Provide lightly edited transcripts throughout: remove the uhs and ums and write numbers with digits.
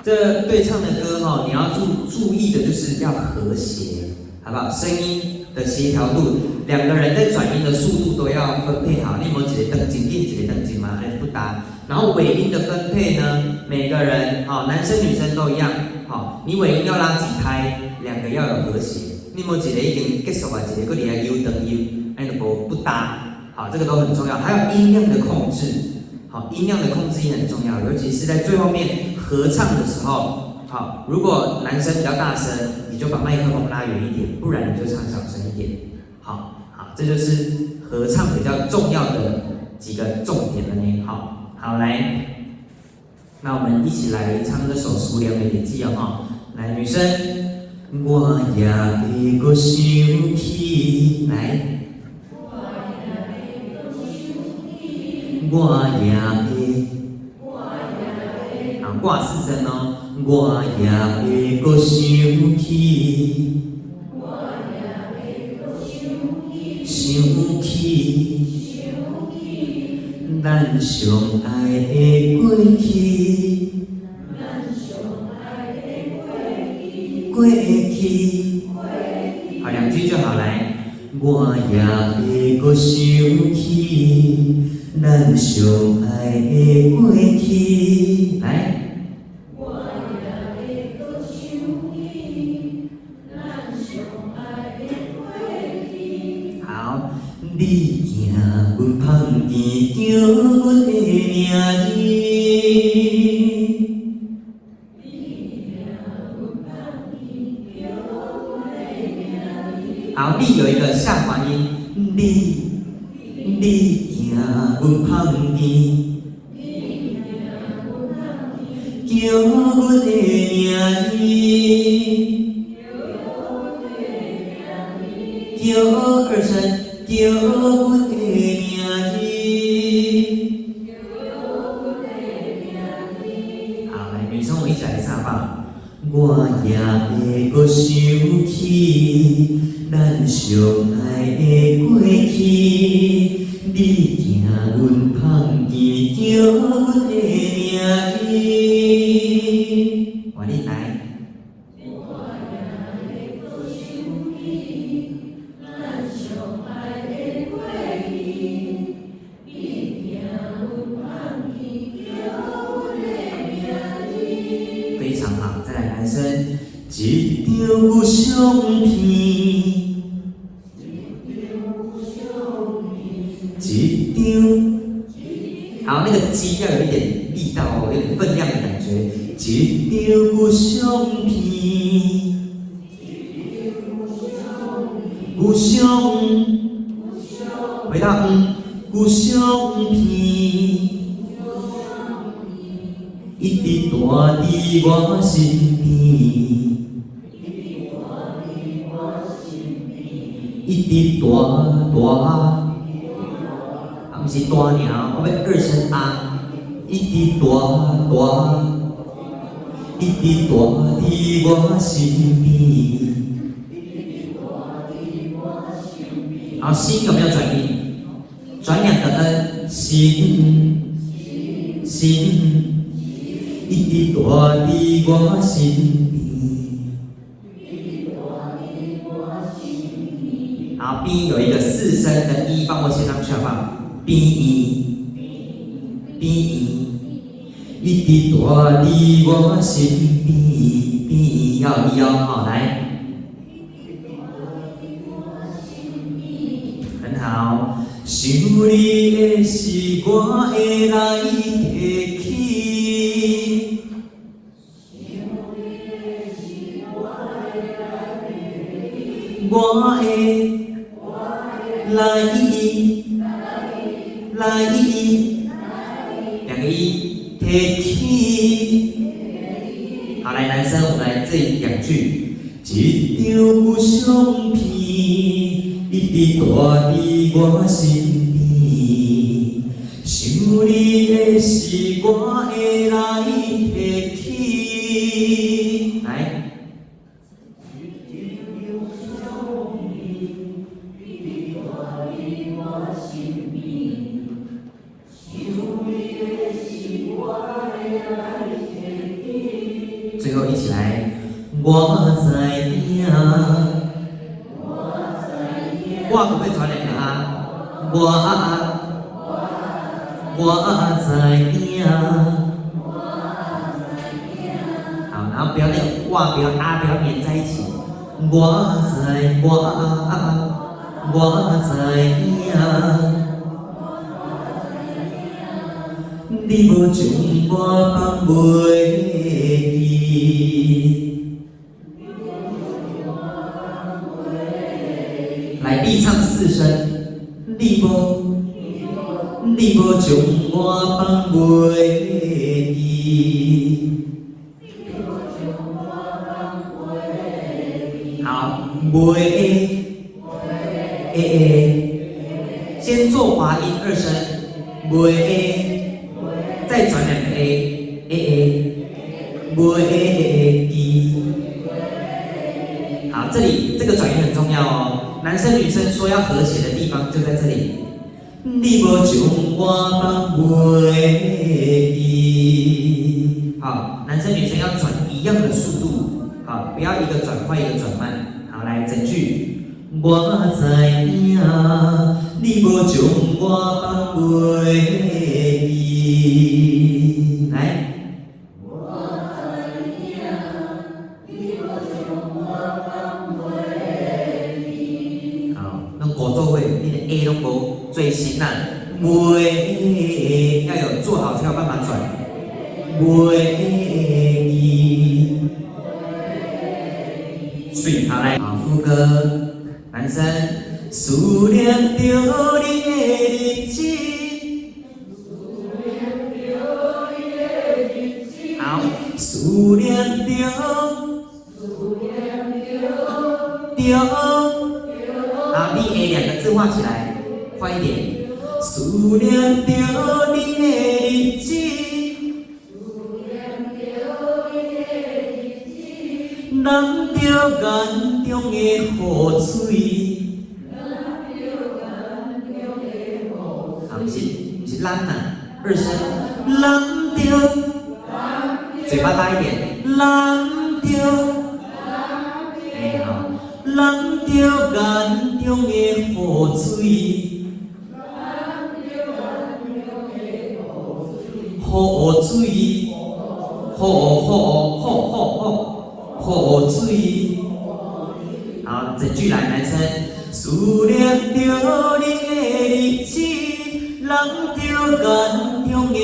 这对唱的歌哈，你要注意的就是要和谐，好不好？声音的协调度，两个人在转音的速度都要分配好。你有没有一个登紧，一个登紧吗？还是不搭？然后尾音的分配呢，每个人好，男生女生都一样。好，你尾音要拉几拍，两个要有和谐。你有没有一个已经结束啊？一个搁底下悠登音，哎，不搭。好，这个都很重要。还有音量的控制，好，音量的控制也很重要，尤其是在最后面合唱的时候。好，如果男生比较大声，你就把麦克风拉远一点，不然你就唱小声一点。好，这就是合唱比较重要的几个重点了呢。好，来，那我们一起来唱这首《苏联美丽记》哦。来，女生，我也会搁想起，来。我也会，好，挂四声哦。我也会搁想起，想起，咱相爱的过去，过去。好，两句就好来。我也会搁想起。咱相爱的过去，来。我也会搁想起，咱相爱的过去。好，你行阮芳田，叫阮的名字。好，你有一个下滑音，你行阮芳田，叫阮的名字，叫二声，叫阮的名字。好，来，女生我一起来唱吧。我也会搁想起，咱相爱的过去。你行阮芳田，叫阮的名字。换你来。非常好，再来男生，一张故相片。一张，好，那个鸡要有一点力道哦，有点分量的感觉。一张故相片，故相，回到故相片，一直住伫我身边，一直住。不是大鸟，我要二声啊，一直大，一直大伫我身边。好，心有没有转音？转两个 n， 心，一直大伫我身边。好，边有一个四声的一，帮我写上去好不好？边音，一直住伫我身边，边音要一哦，好来，很好。想你的时，我会来提起。我会来两个一，提起。好，来男生，我们来这两句。一张故相片，一直住伫我身边。想你的时，我会来提起。来。我知影，我可要传两个啊，我知影。好，然后不要那个哇，不要啊，不要连在一起。我知影，你无将我放袂记。来，必唱四声。你无将我放袂记。好，袂先做滑音二声，袂再转两个 a， 袂记。好，这里这个转音很重要哦。男生女生说要和谐的地方就在这里。你无将我放袂记。好，男生女生要转一样的速度，好，不要一个转快一个转慢。好，来整句。我知影，你无将我放袂记。来。好，那鼓奏位，你的 A 拢无最新啦，袂要有做好才有办法转。袂记。水，好来，好副歌。男生思念着你的日子，好，思念着，好，你 A 两个字画起来，快一点，思念着你的日子，咱着眼中的雨水。好，不是咱呐，二声，咱着，嘴巴大一点，咱着，好，咱着眼中的雨水，雨水，雨水。好，整句来，男生思念着你的日子，人着眼中的雨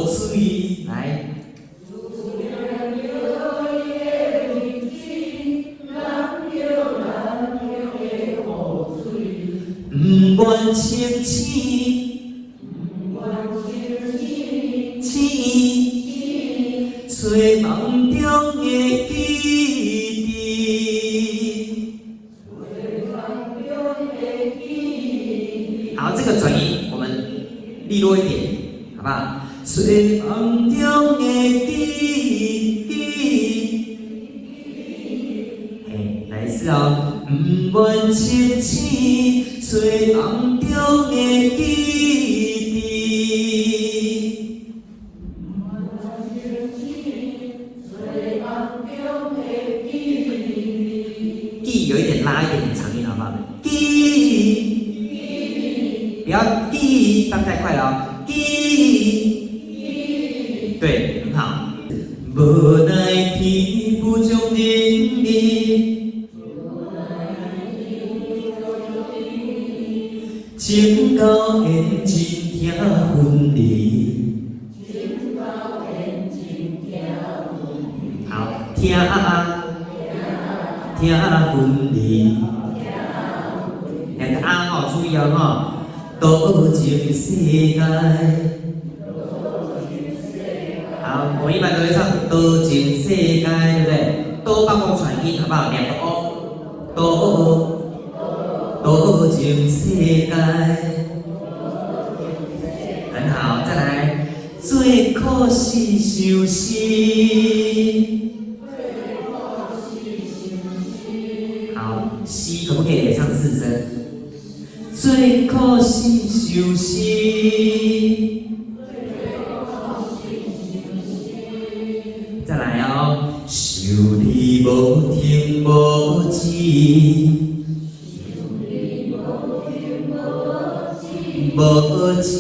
水。来，不愿清醒，找梦中的记忆。好，这个转音我们利落一点，好不好？找梦中的记忆。来一次哦，不愿清醒，找梦中的记忆。有一点拉一点点长音，好不好？不要放太快了哦。对，很好。无奈天不将人意，情到缘尽听分离。好，听分离。两个啊哦，注意哦哈。多情世界。好，我们一般都会唱多情世界，对不对？多帮我传音，好不好？两个哦，多情世界，很好。再来，最可是伤心。好，西可不可以也唱四声？最可是伤心。再来哦，想你无无止，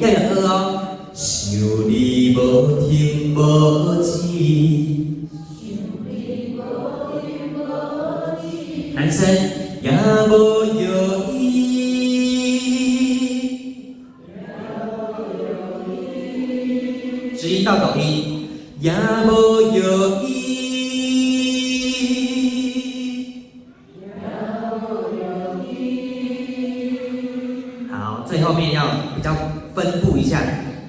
要有歌哦。想你无停无止，男生也无犹豫，直音到抖音，也无犹豫。好，最后面要比较分布一下，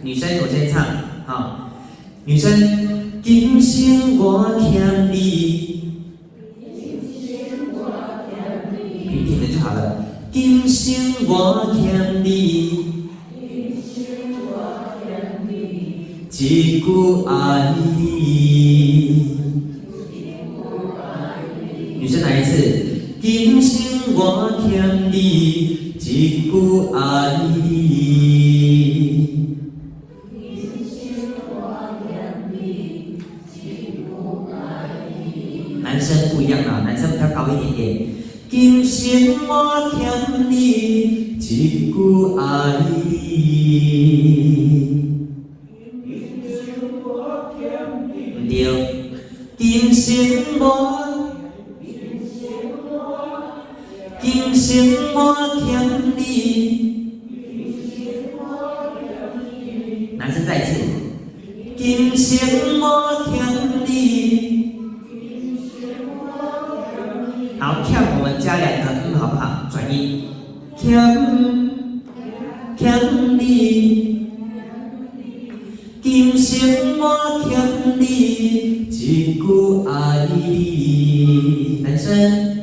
女生我先唱，好，女生今生我欠你，平平的就好了。今生我欠你，一句爱你。女生来一次，今生我欠你，一句爱你。男生不一样啊，男生比较高一点点。今生我欠你，一句爱你。唔对，今生我欠你。男生再一次，今生我欠你。好，欠我们加两个好不好？转音，欠你，今生我欠你，一句爱你。男生。